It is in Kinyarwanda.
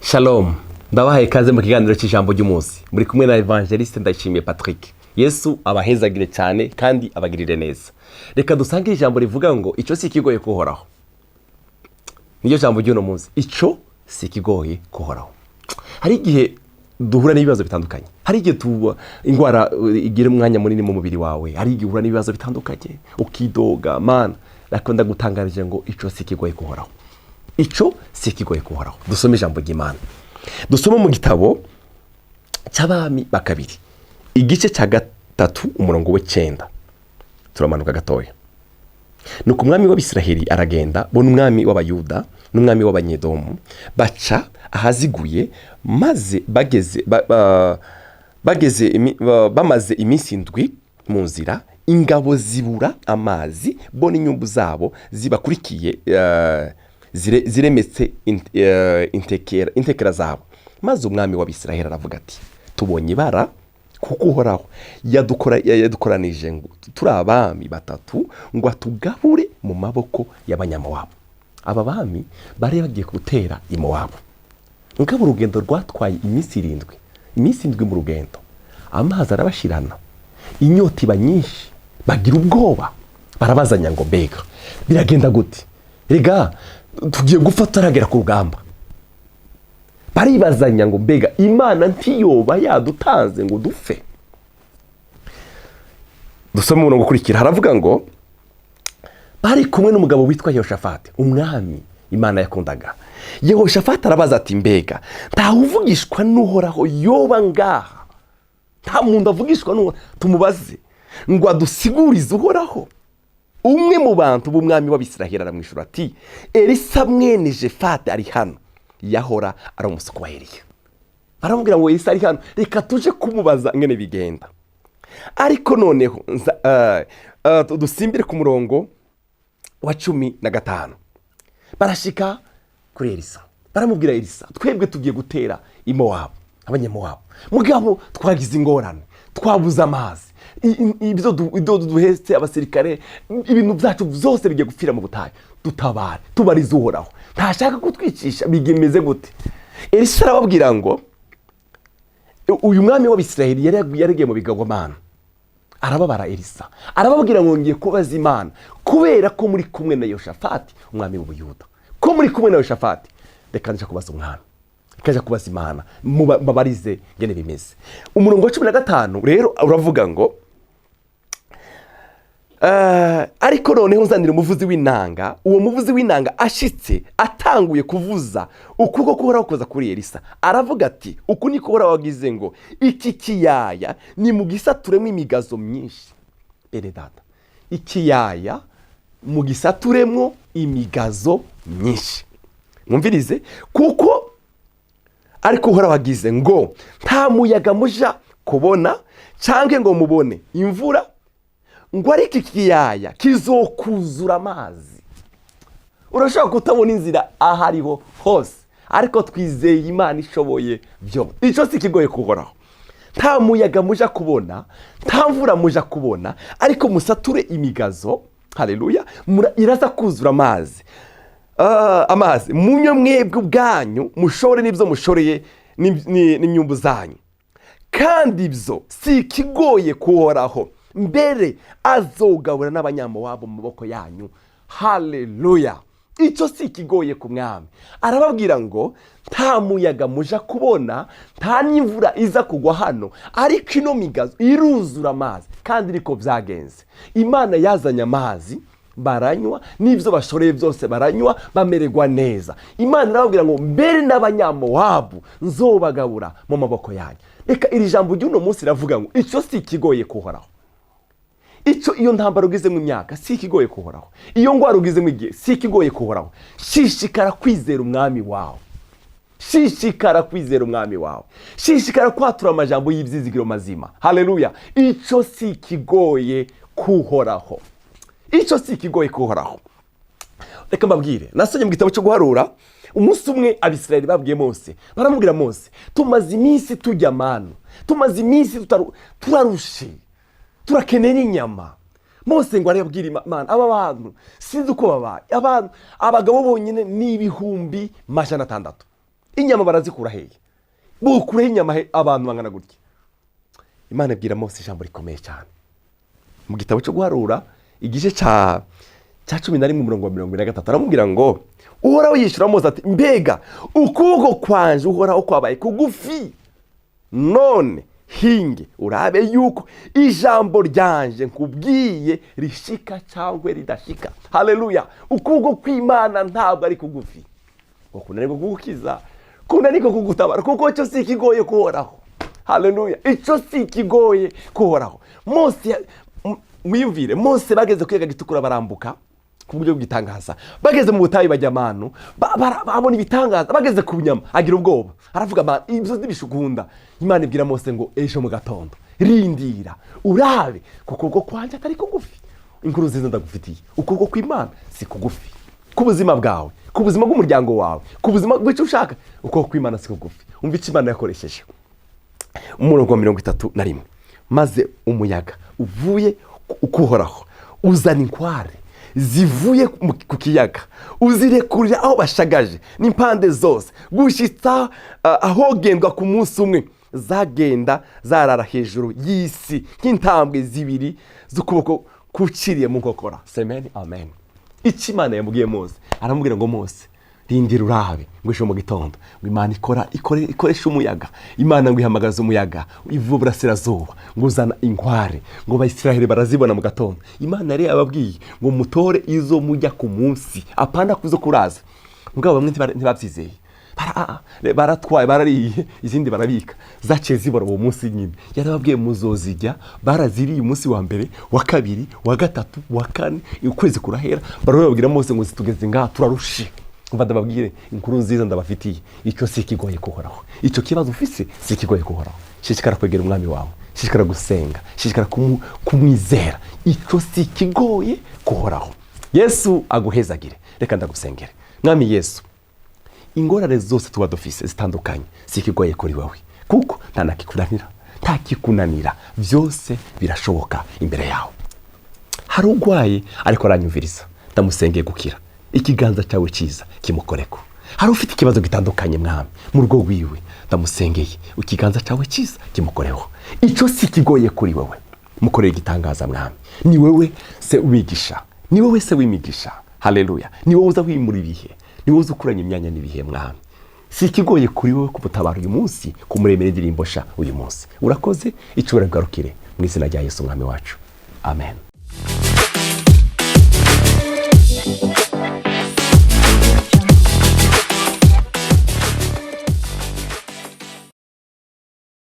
Shalom, ndabahaye ikaze mu kiganiro cy'ijambo ry'umunsi. Muri kumwe na Evangeliste Ndayishimiye Patrick. Yesu abahezagire cyane kandi abagirire neza. Reka dusange ijambo rivuga ngo icyo si kigoye kuhoraho. Niyo jambo ry'uno munsi. Icyo si kigoye kuhoraho. Hari igihe duhura n'ibibazo bitandukanye. Hari igihe tuba ingwara igira umwanya munini mu mubiri wawe. Hari igihe uhura n'ibibazo bitandukanye. Ukidoga, man, nakunda gutangarije ngo icyo si kigoye kuhoraho. Icyo si kigoye kuhoraho. Dusome ijambo ry'Imana. Dusome mu gitabo cy'Abami ba kabiri. Igice cya 3 umurongo w'9. Turamanuka gatoya. Nuko umwami w'Abisiraheli aragenda, bona umwami w'Abayuda n'umwami w'Abanyedomu baca ahaziguye, maze bamaze iminsi 7 mu nzira, ingabo zibura amazi, bona inyumbu zabo zibakurikiye ziremetse intekera zabo. Maze umwami w'Abisiraheli aravuga ati, tubonye ibara kuko Uhoraho yadukoranije ngo turi abami batatu ngo atugabure mu maboko y'Abanyamowabu. Aba bami bari bagiye gutera i Mowabu. Ngabo urugendo rwatwaye iminsi 7 mu rugendo. Amazi arabashirana, inyota iba nyinshi, bagira ubwoba, barabazanya ngo mbega biragenda gute? Rega tugiye gupfa turagera ku rugamba. Baribazanya ngo mbega Imana ntiyoba yadutanze ngo dupfe. Dusome umurongo ukurikira, haravuga ngo bari kumwe n'umugabo witwa Yehoshafati, umwami Imana yakundaga. Yehoshafati arabaza ati, mbega ntawuvugishwa n'Uhoraho yoba ngaha? Nta muntu avugishwa n'Uhoraho tumubaze ngo adusigurize Uhoraho? Umwe mu bantu b'umwami w'Abisiraheli aramwishura ati, Elisa mwene Shafati ari hano. Yahora ari umusuku wa Eliya. Baramubwira ngo Elisa ari hano, reka tuje kumubaza ngene bigenda. Ariko noneho dusimbire ku murongo wa 15. Barashika kuri Elisa, baramubwira Elisa, twebwe tugiye gutera i Mowabu, Abanyamowabu. Mugabo twagize ingorane, twabuze amazi, ibyo duhetse abasirikare, ibintu byacu byose bigiye gupfira mu butayu. Dutabare, tubarize Uhoraho, ntashaka kutwicisha, bigemeze gute? Elisa arababwira ngo uyu mwami w'Abisiraheli yaragiye mu bigabomana. Arababara Elisa, arababwira ngo ngiye kubaza Imana, kubera ko muri kumwe na Yehoshafati umwami w'Ubuyuda, ko muri kumwe na Yehoshafati, reka nje kubaza umwami, kaja kubaza Imana, mubabarize ngene bimeze. Umurongo wa 15 rero uravuga ngo ariko noneho nzanira umuvuzi w'inanga. Uwo muvuzi w'inanga ashitse atanguye kuvuza, ukuboko kuhoraho kuza kuri Elisa, aravuga ati, uku niko Uhoraho wagize ngo iki kiyaya ni mu gisaturemo imigazo myinshi. Bene data, ikiyaya mu gisaturemo imigazo myinshi. Mwumvirize, kuko ariko Uhoraho wagize ngo nta muyaga muja kubona canke ngo mubone imvura, ngo ariko ikiyaya kizokuzura amazi. Urashobora kutabona inzira ahariho hose, ariko twizeye Imana ishoboye byo. Icyo si kigoye kuhoraho. Nta muyaga muja kubona, nta mvura muja kubona, ariko musature imigazo, haleluya, iraza kuzura amazi. Amazi munyo mwebwe ubwanyu mushore n'ibyo mushoreye n'inyumbu zanyu. Kandi ibyo si kigoye kuhoraho, mbere azogabura n'Abanyamowabu mu maboko yanyu. Haleluya. Icyo si kigoye ku mwami. Arababwira ngo nta muyaga muja kubona, nta n'imvura iza kugwa hano, ariko ino migazo iruzura amazi. Kandi niko byagenze. Imana yazanye amazi, baranywa, n'ibyo bashoreye byose baranywa, bamererwa neza. Imana irababwira ngo mbere n'Abanyamowabu nzobagabura mu maboko yanyu. Reka iri jambo ry'uno munsi ravuga ngo icyo si kigoye kuhoraho. Icyo iyo ntambara ugize mu myaka si kigoye kuhoraho. Iyo ngwara ugize mu gihe si kigoye kuhoraho. Shishikara kwizera umwami wawe. Shishikara kwizera umwami wawe. Shishikara kwatura amajambo y'ibyizigiro mazima. Haleluya. Icyo si kigoye kuhoraho. Icyo si kigoye kuhoraho. Reka mbabwire, nasomye mu gitabo cyo guharura, umunsi umwe Abisiraheli babwiye Mose, baramubwira Mose, tumaze iminsi tujya manu, tumaze iminsi turarushe, turakenera inyama. Mose ngo arabwira Imana, aba bantu sinzi uko babaye, abagabo bonyine ni 600. inyama barazikura hehe? Bukuraho inyama abantu bangana gutya? Imana ibwira Mose ijambo rikomeye cyane mu gitabo cyo guharura igice cya 11:23 aramubwira ngo uhoraho yishyura Mose ati mbega ukuboko kwanje uhoraho kwabaye kugufi, none hinge urabe yuko ijambo ryanje nkubwiye rishika cyangwa ridashika. Haleluya! Ukuboko kw'Imana ntabwo ari kugufi ngo kunanirwa kugukiza, kunanirwa kugutabara, kuko cyo si kigoye kuhoraho. Haleluya! Icyo si kigoye kuhoraho. Mose, mwiyumvire, Mose bageze kuyaga gitukura barambuka ku buryo bw'itangaza, bageze mu butayu bajya amanu, babona ibitangaza, bageze ku nyama agira ubwoba, aravuga amana ibyo zibishugunda. Imana ibwira Mose ngo ejo mu gatondo rindira urabe kuko ukuboko kwanje atari kugufi. Inkuru nziza ndagufitiye, ukuboko kw'Imana si kugufi ku buzima bwawe, ku buzima bw'umuryango wawe, ku buzima bw'icyo ushaka. Ukuboko kw'Imana si kugufi. Umva icyo Imana yakoresheje. Umurongo wa 31, maze umuyaga uvuye ukuhoraho uzana inkware zivuye ku kiyaga, uzirekurira aho bashagaje n'impande zose, gushitsa ahogendwa ku munsi umwe. Zagenda zarara hejuru y'isi nk'intambwe zibiri z'ukuboko kuciriye mu nkokora. Amen, amen. Icyo Imana yamubwiye Mose, aramubwira ngo Mose rindira urabe ngo ejo mu gitondo ngo Imana ikoresha umuyaga. Imana ngo ihamagaza umuyaga ivuye burasirazuba ngo uzana inkware ngo Abayisiraheli barazibona mu gatondo. Imana yari ababwiye ngo mutore izo mujya ku munsi, apana kuzo kuraza. Mugabo bamwe ntibabyizeye, baratwaye barariye, izindi barabika, zaciye zibora uwo munsi nyine. Yarababwiye muzozijya, baraziriye umunsi wa mbere, wa kabiri, wa gatatu, wa kane, ukwezi kurahera. Barababwira Mose ngo zitugeze ngaha turarushe. Umva ndababwire inkuru nziza ndabafitiye, icyo si kigoye kuhoraho. Icyo kibazo ufise si kigoye kuhoraho. Shishikara kwegera umwami wawe, shishikara gusenga, shishikara kumwizera. Icyo si kigoye kuhoraho. Yesu aguhezagire. Reka ndagusengere. Mwami Yesu, ingorane zose tuba dufise zitandukanye si kigoye kuri wowe, kuko nta kikunanira, byose birashoboka imbere yawe. Hari urwaye ariko aranyumviriza, ndamusengeye gukira, ikiganza cyawe cyiza kimukoreko. Hari ufite ikibazo gitandukanye mwami mu rugo rwiwe, ndamusengeye ikiganza cyawe cyiza kimukoreho. Icyo si kigoye kuri wowe, mukorere igitangaza mwami. Ni wowe se ubigisha, ni wowe se wimigisha. Haleluya! Ni wowe uza wimura ibihe, ni wowe uza ukuranya imyanya n'ibihe mwami. Si kigoye kuri wowe kubutabara uyu munsi, kumuremera indirimbo sha uyu munsi. Urakoze, icyo uragarukire mu izina rya Yesu mwami wacu. Amen.